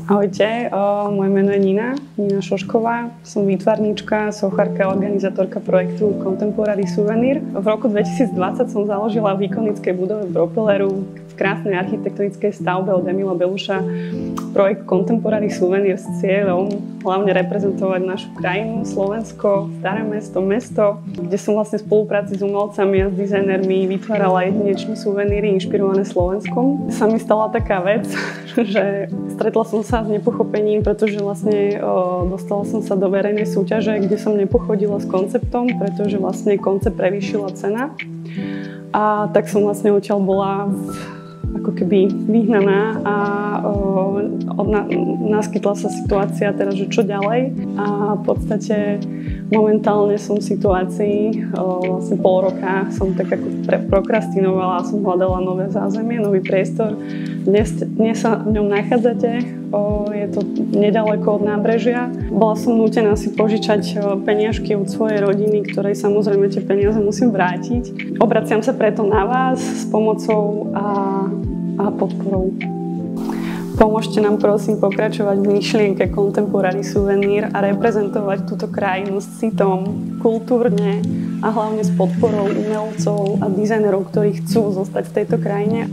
Ahojte, moje meno je Nina Šošková. Som výtvarníčka, sochárka, organizátorka projektu Contemporary Souvenir. V roku 2020 som založila v ikonickej budove Propeleru v krásnej architektonickej stavbe od Emila Beluša projekt Contemporary Souvenir s cieľom hlavne reprezentovať našu krajinu, Slovensko, staré mesto, kde som vlastne v spolupráci s umelcami a s dizajnermi vytvárala jedinečné suveníry inšpirované Slovenskom. Sa mi stala taká vec, že stretla som sa s nepochopením, pretože vlastne dostala som sa do verejnej súťaže, kde som nepochodila s konceptom, pretože vlastne koncept prevýšila cena. A tak som vlastne odtiaľ bola ako keby vyhnaná a naskytla sa situácia teraz, že čo ďalej. A v podstate momentálne som v situácii, vlastne pol roka som tak ako prokrastinovala a som hľadala nové zázemie, nový priestor. Dnes sa v ňom nachádzate, je to nedaleko od nábrežia. Bola som nútená si požičať peniažky od svojej rodiny, ktorej samozrejme tie peniaze musím vrátiť. Obraciam sa preto na vás s pomocou a podporou. Pomôžte nám prosím pokračovať v myšlienke Contemporary Souvenir a reprezentovať túto krajinu s citom, kultúrne a hlavne s podporou umelcov a dizajnerov, ktorí chcú zostať v tejto krajine.